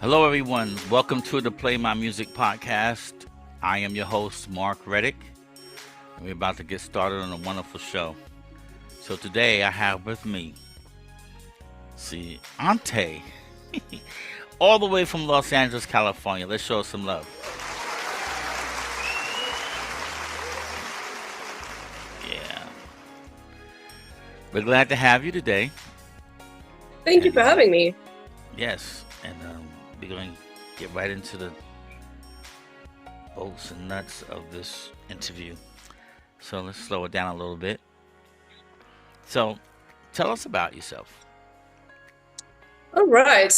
Hello, everyone. Welcome to the Play My Music podcast. I am your host, Mark Reddick, and we're about to get started on a wonderful show. So today I have with me, Ante, all the way from Los Angeles, California. Let's show us some love. Yeah. We're glad to have you today. Thank you And for having me. yes, and we're going to get right into the bolts and nuts of this interview. So let's slow it down a little bit. So tell us about yourself. All right.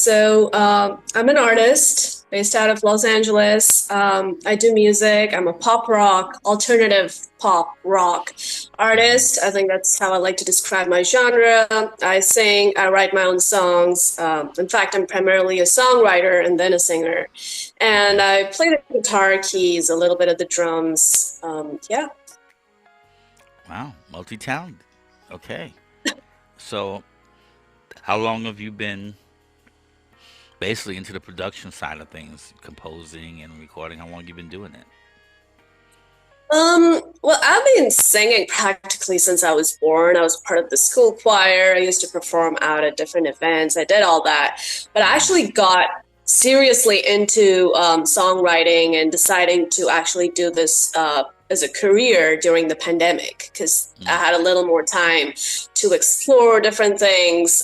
I'm an artist based out of Los Angeles. I do music. I'm a pop rock, alternative pop rock Hmm. artist. I think that's how I like to describe my genre. I sing, I write my own songs. In fact, I'm primarily a songwriter and then a singer. And Okay. I play the guitar keys, a little bit of the drums. Yeah. Wow. Multi-talented. Okay. So how long have you been basically into the production side of things, composing and recording? How long have you been doing it? Well, I've been singing practically since I was born. I was part of the school choir. I used to perform out at different events. I did all that. But I Hmm. actually got seriously into songwriting and deciding to actually do this as a career during the pandemic because I Hmm. had a little more time to explore different things,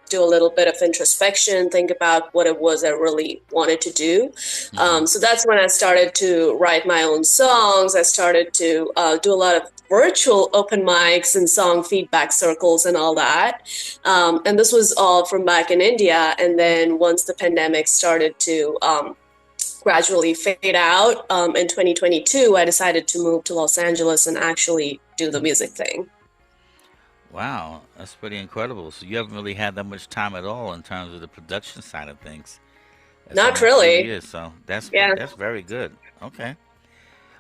do a little bit of introspection, think about what it was I really wanted to do. Hmm. So that's when I started to write my own songs. I started to do a lot of virtual open mics and song feedback circles and all that. And this was all from back in India. And then once the pandemic started to gradually fade out in 2022, I decided to move to Los Angeles and actually do the music thing. Wow, that's pretty incredible. So you haven't really had that much time at all in terms of the production side of things. That's Not only a few really. years, so that's Yeah. that's very good. Okay.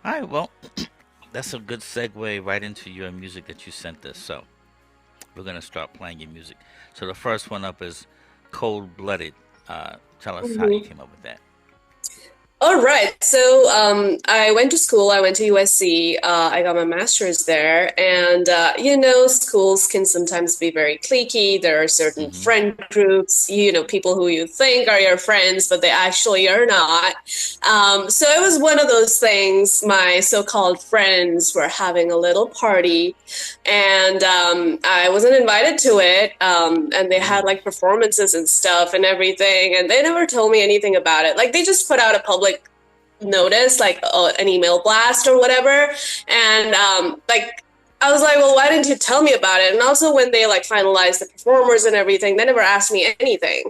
All right. Well, that's a good segue right into your music that you sent us. So we're gonna start playing your music. So the first one up is Cold Blooded. Tell us how you Mhm. came up with that. All right. I went to school. I went to USC. I got my master's there. And, schools can sometimes be very cliquey. There are certain Mm-hmm. friend groups, people who you think are your friends, but they actually are not. So it was one of those things. My so called friends were having a little party, and I wasn't invited to it. And they had Mm. like performances and stuff and everything, and they never told me anything about it. Like they just put out a public notice, like an email blast or whatever, and I was like, well, why didn't you tell me about it? And also, when they like finalized the performers and everything, they never asked me anything.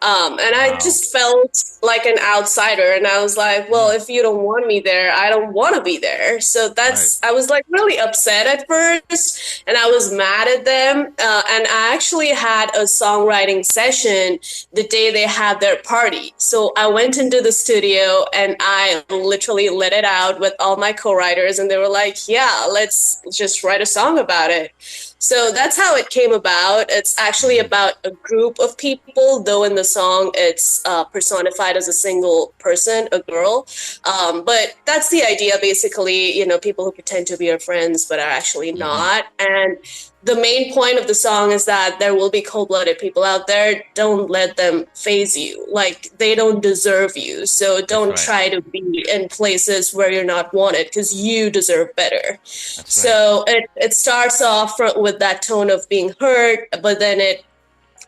And I Wow. just felt like an outsider. And I was like, well, Mm. if you don't want me there, I don't want to be there. So Right. I was like really upset at first and I was mad at them. And I actually had a songwriting session the day they had their party. So I went into the studio and I literally let it out with all my co-writers, and they were like, yeah, let's just write a song about it. So that's how it came about. It's actually Mm-hmm. about a group of people, though in the song it's personified as a single person, a girl. But that's the idea, basically, people who pretend to be your friends but are actually Mm-hmm. not. And the main point of the song is that there will be cold-blooded people out there. Don't let them phase you. Like, they don't deserve you. So That's don't right. try to be in places where you're not wanted because you deserve better. That's right. So it starts off with that tone of being hurt, but then it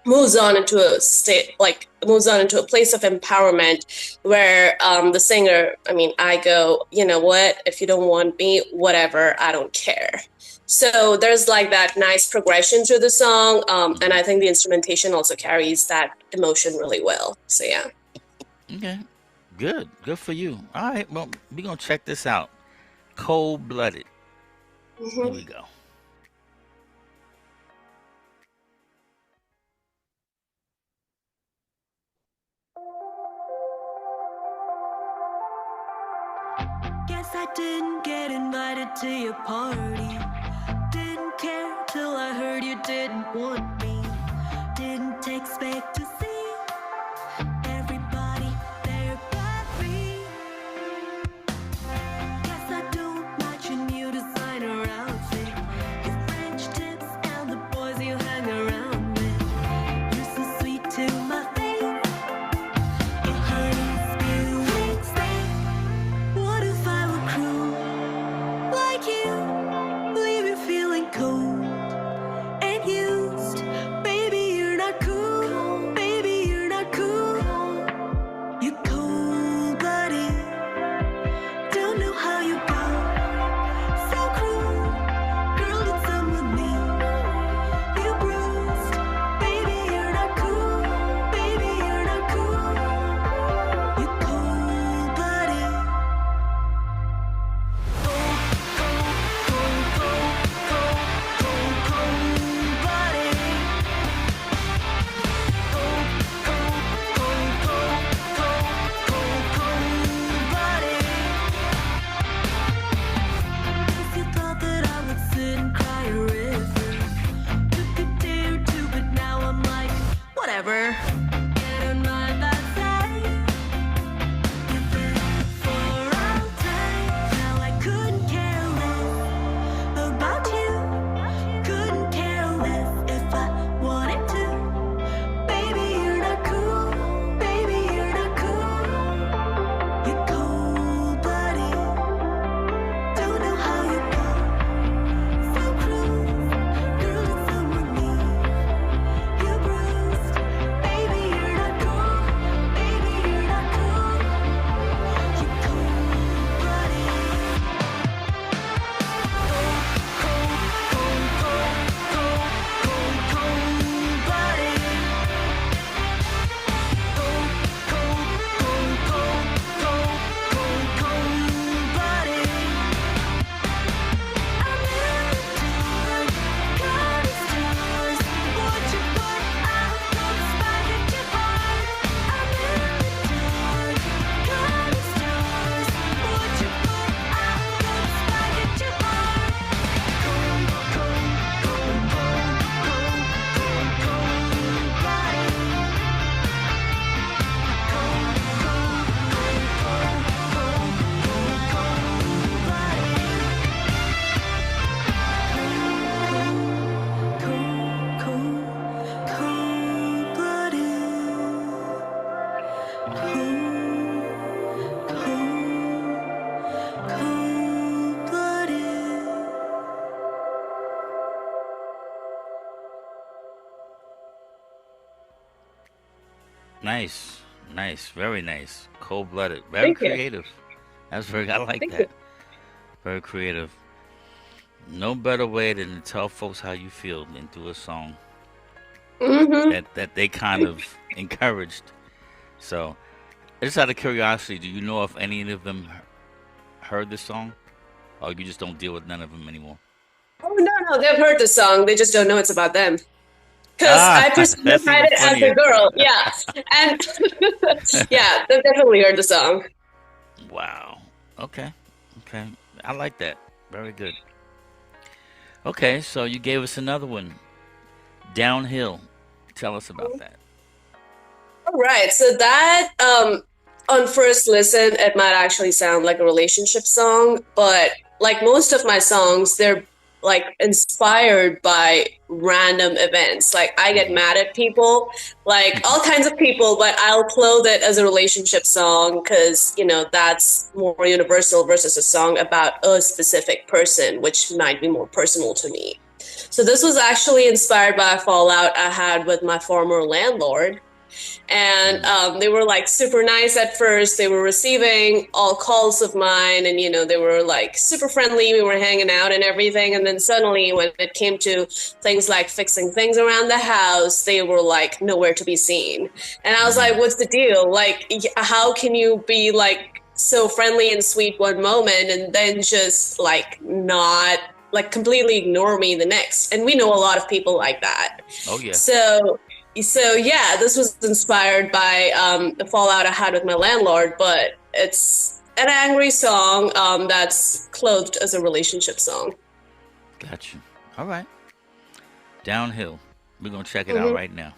moves on into a place of empowerment where the singer, I mean, I go, you know what, if you don't want me, whatever, I don't care. So there's like that nice progression through the song, and Mm-hmm. I think the instrumentation also carries that emotion really well. So yeah. Okay. Good. Good for you. All right. Well, we're gonna check this out. Cold Blooded. Here Mhm. we go. Guess I didn't get invited to your party. Didn't care till I heard you didn't want me. Didn't expect to see everybody Cold-blooded. Nice, nice, very nice. Cold blooded, very Thank you. creative. That's very. I like Thank you. that. Very creative. No better way than to tell folks how you feel than through a song Hmm. that they kind of encouraged. So, just out of curiosity, do you know if any of them heard this song, or you just don't deal with none of them anymore? Oh no, no, they've heard the song. They just don't know it's about them. Because Ah, I that's personified even it as a funnier. girl. Yeah. And yeah, they've definitely heard the song. Wow. Okay. Okay. I like that. Very good. Okay, so you gave us another one. Downhill. Tell us about that. All right. So that on first listen, it might actually sound like a relationship song, but like most of my songs, they're like inspired by random events. Like I get Hmm. mad at people, like all kinds of people, but I'll clothe it as a relationship song because, that's more universal versus a song about a specific person, which might be more personal to me. So this was actually inspired by a fallout I had with my former landlord, and Hmm. they were like super nice at first. They were receiving all calls of mine, and they were like super friendly. We were hanging out and everything, and then suddenly when it came to things like fixing things around the house, they were like nowhere to be seen. And I was like, Hmm. what's the deal? Like, how can you be like so friendly and sweet one moment and then just like not like completely ignore me the next? And we know a lot of people like that. Oh yeah. So yeah, this was inspired by the fallout I had with my landlord, but it's an angry song that's clothed as a relationship song. Got you. All right. Downhill. We're gonna check it out Hmm. right now.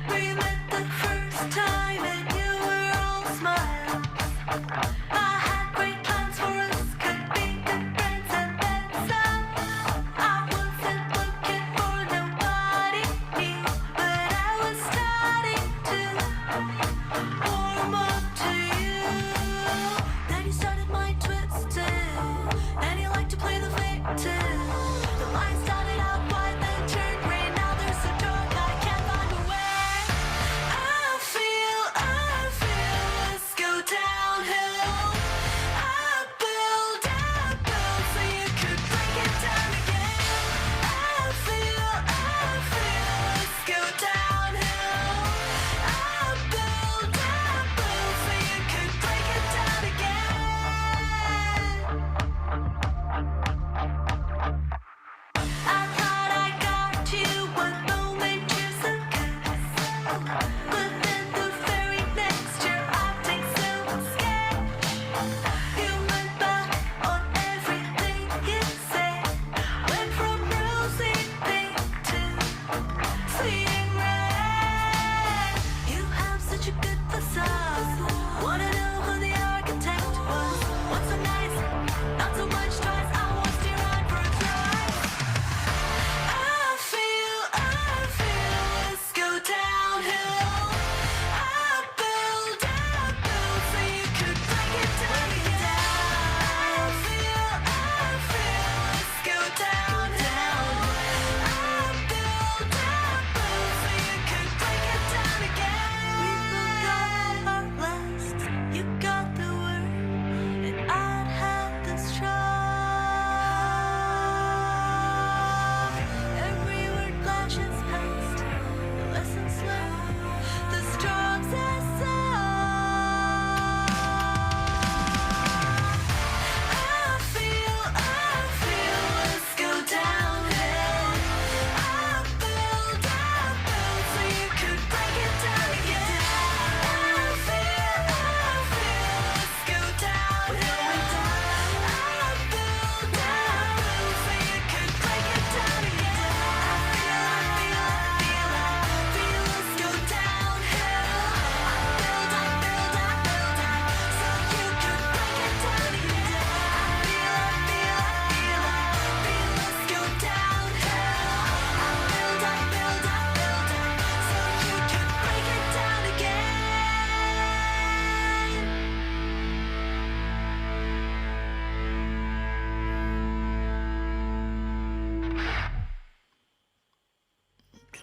We met the first time and you were all smiles. I had great plans for us, could be good friends and then some. I wasn't looking for nobody new, but I was starting to warm up to you. Then you started my twisted, and you like to play the victim. The line started out wide, then turned gray. Now there's a dark I can't find.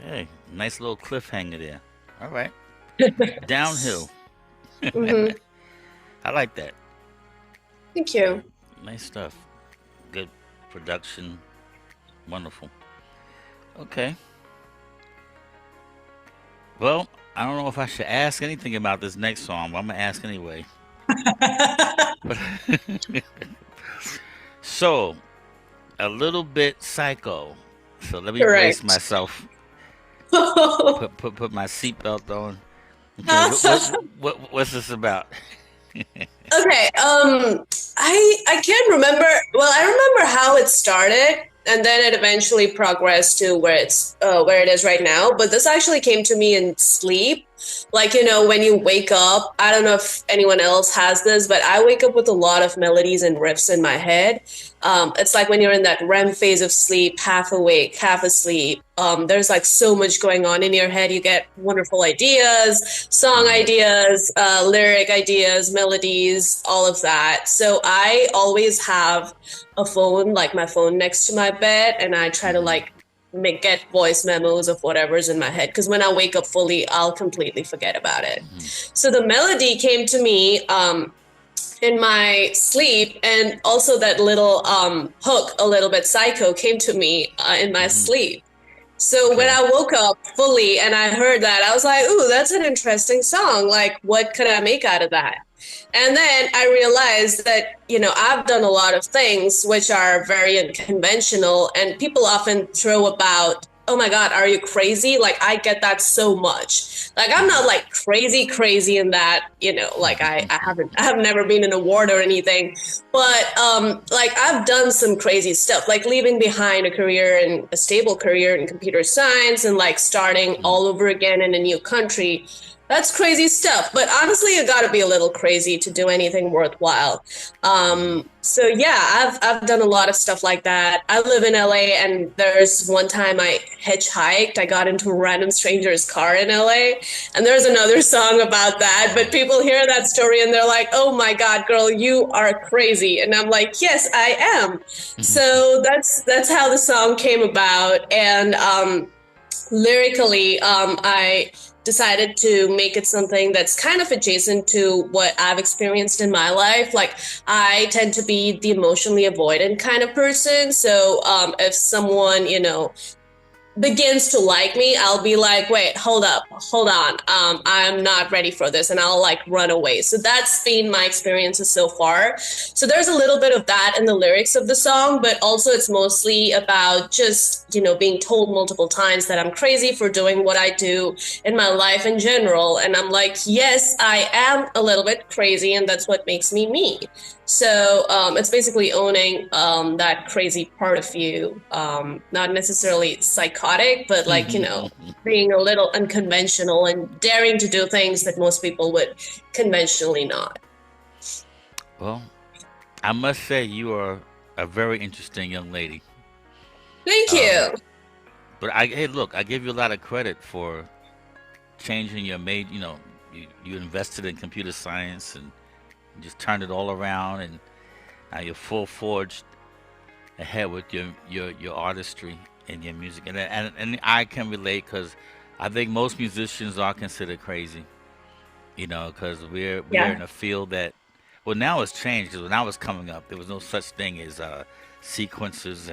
Okay, nice little cliffhanger there. All right, downhill. Hmm. I like that. Thank Yeah, you. nice stuff. Good production. Wonderful. Okay. Well, I don't know if I should ask anything about this next song, but I'm gonna ask anyway. So, a little bit psycho. So let me brace Correct. myself. Okay. Put my seatbelt on. Okay, what's this about? I can't remember. Well, I remember how it started, and then it eventually progressed to where it is right now. But this actually came to me in sleep. Like, when you wake up, I don't know if anyone else has this, but I wake up with a lot of melodies and riffs in my head. It's like when you're in that REM phase of sleep, half awake, half asleep. There's like so much going on in your head. You get wonderful ideas, song Hmm. ideas, lyric ideas, melodies, all of that. So I always have a phone, like my phone next to my bed, and I try to Hmm. like get voice memos of whatever's in my head, because when I wake up fully, I'll completely forget about it. Hmm. So the melody came to me in my sleep, and also that little hook, a little bit psycho, came to me in my Hmm. sleep. So when Okay. I woke up fully and I heard that, I was like, ooh, that's an interesting song. Like, what could I make out of that? And then I realized that, I've done a lot of things which are very unconventional, and people often throw about, oh my God, are you crazy? Like, I get that so much. Like, I'm not like crazy, crazy in that, like I have never been an award or anything, but like I've done some crazy stuff, like leaving behind a stable career in computer science and like starting Hmm. all over again in a new country. That's crazy stuff. But honestly, you got to be a little crazy to do anything worthwhile. Hmm. So yeah, I've done a lot of stuff like that. I live in LA, and there's one time I hitchhiked. I got into a random stranger's car in LA, and there's another song about that. But Oh. people hear that story and they're like, "Oh my God, girl, you are crazy," and I'm like, "Yes, I am." So that's how the song came about, and lyrically, I decided to make it something that's kind of adjacent to what I've experienced in my life. Like, I tend to be the emotionally avoidant kind of person. So, if someone, begins to like me, I'll be like, wait, hold up, hold on. I'm not ready for this. And I'll like run away. So that's been my experiences so far. So there's a little bit of that in the lyrics of the song, but also it's mostly about just, being told multiple times that I'm crazy for doing what I do in my life in general. And I'm like, yes, I am a little bit crazy, and that's what makes me me. So it's basically owning that crazy part of you, not necessarily psychotic, but like, being a little unconventional and daring to do things that most people would conventionally not. Well, I must say you are a very interesting young lady. Thank Um, you. but hey, look, I give you a lot of credit for changing your made. You invested in computer science and just turned it all around, and now you're full forged ahead with your artistry and your music, and I can relate because I think most musicians are considered crazy. Because we're Yeah. in a field that, well, now it's changed. 'Cause when I was coming up, there was no such thing as sequencers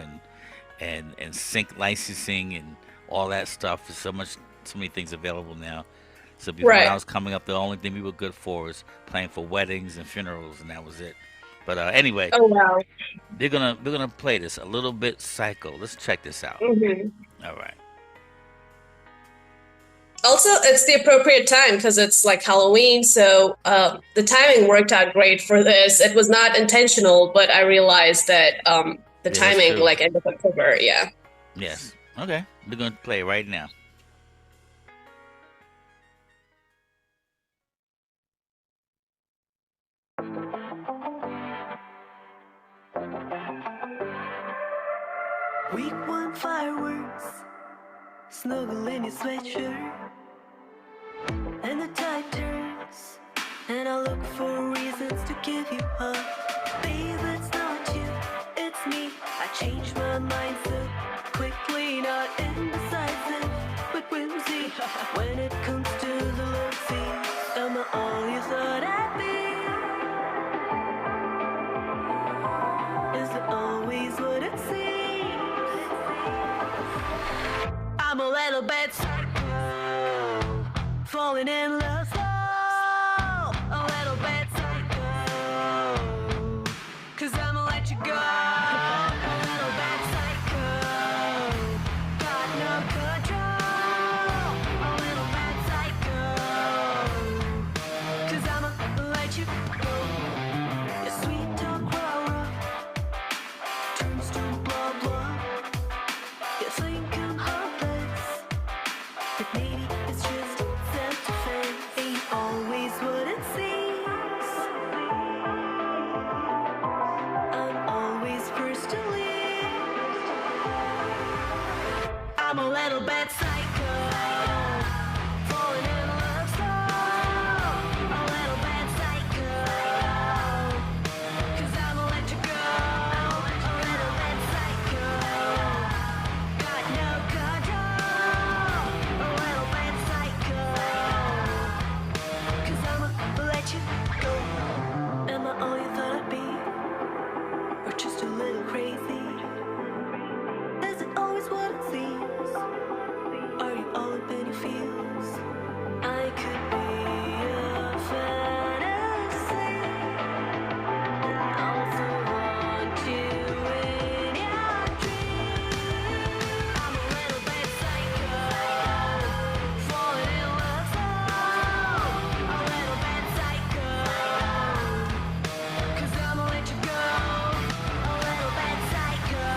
and sync licensing and all that stuff. There's so many things available now. So when I Right. was coming up, the only thing we were good for was playing for weddings and funerals, and that was it. But anyway, Oh, wow. we're gonna play this a little bit psycho. Let's check this out. Hmm. All right. Also, it's the appropriate time because it's like Halloween. So the timing worked out great for this. It was not intentional, but I realized that the Yeah, that's timing, true. like end of October, yeah. Yes. Okay. We're gonna play right now. Week one fireworks, snuggle in your sweatshirt, and the tide turns, and I look for reasons to give you up. Babe, it's not you, it's me. I changed my mind so quickly, not indecisive, but When it comes to the love scene, am I all you thought I'd be? Is it always what it seems? I'm a little bit psycho, falling in love slow. A little bit psycho, 'cause I'ma let you go. A little bit psycho, got no control. A little bit psycho, 'cause I'ma let you go. Your sweet talk rah-rah turns to blah blah. You think I'm heartless, but maybe it's just self-defense. Ain't always what it seems. I'm always first to leave. I'm a little bit psycho, falling in love slow. A little bit psycho, 'cause I'ma let you go. A little bit psycho, got no control. A little bit psycho, 'cause I'ma let you go. Am I all you thought I'd be? Or just a little crazy? Is it always what it seems? Are you all up in your feels? I could be a fantasy. Also want you in your dreams. I'm a little bit psycho, falling in love slow. A little bit psycho, 'cause I'ma let you go. A little bit psycho,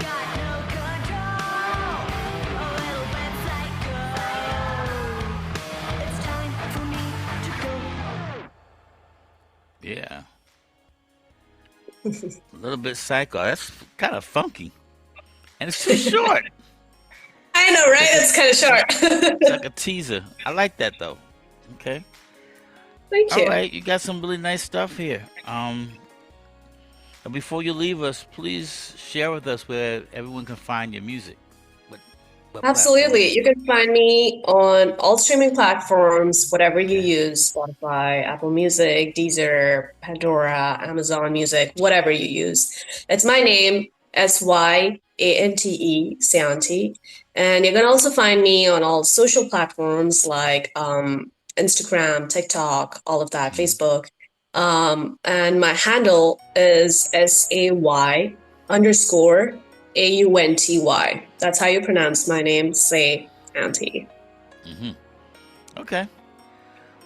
got no control. A little bit psycho, it's time for me to go. Yeah, a little bit psycho. That's kind of funky, and it's too short. I know, It's right? like a It's kind of it's short. like a teaser. I like that though. Okay. Thank All you. right, you got some really nice stuff here. And before you leave us, please share with us where everyone can find your music. What what Absolutely. platforms? You can find me on all streaming platforms, whatever you Okay. use, Spotify, Apple Music, Deezer, Pandora, Amazon Music, whatever you use. It's my name, Syante, Sante. And you can also find me on all social platforms like Instagram, TikTok, all of that, Hmm. Facebook. And my handle is SAY_AUNTY. That's how you pronounce my name, say Auntie. Hmm. Okay.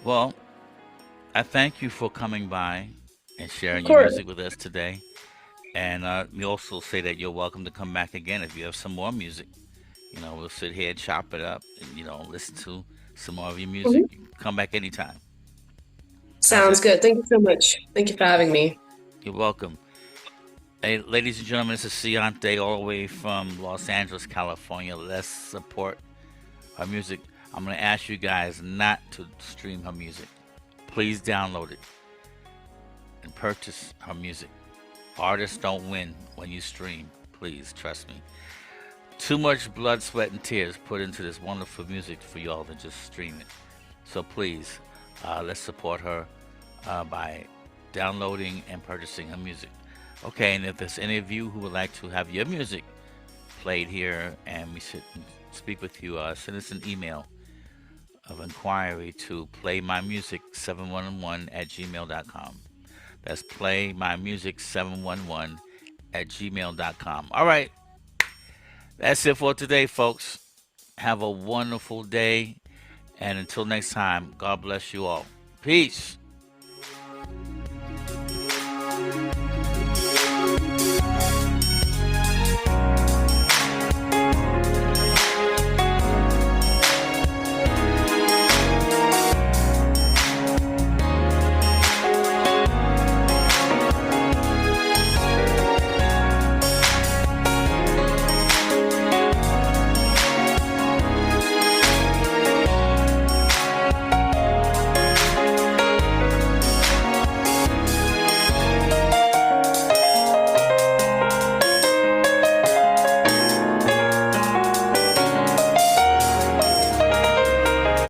Well, I thank you for coming by and Of sharing your course. music with us today. And we also say that you're welcome to come back again if you have some more music. We'll sit here and chop it up and, listen to some more of your music. Mhm. You can come back anytime. How's Sounds that? good. Thank you so much. Thank you for having me. You're welcome. Hey, ladies and gentlemen, this is Ciante all the way from Los Angeles, California. Let's support her music. I'm going to ask you guys not to stream her music. Please download it and purchase her music. Artists don't win when you stream. Please, trust me. Too much blood, sweat, and tears put into this wonderful music for y'all to just stream it. So please, let's support her by downloading and purchasing her music. Okay, and if there's any of you who would like to have your music played here and we should speak with you, send us an email of inquiry to playmymusic711 at gmail.com. That's playmymusic711 at gmail.com. All right, that's it for today, folks. Have a wonderful day. And until next time, God bless you all. Peace.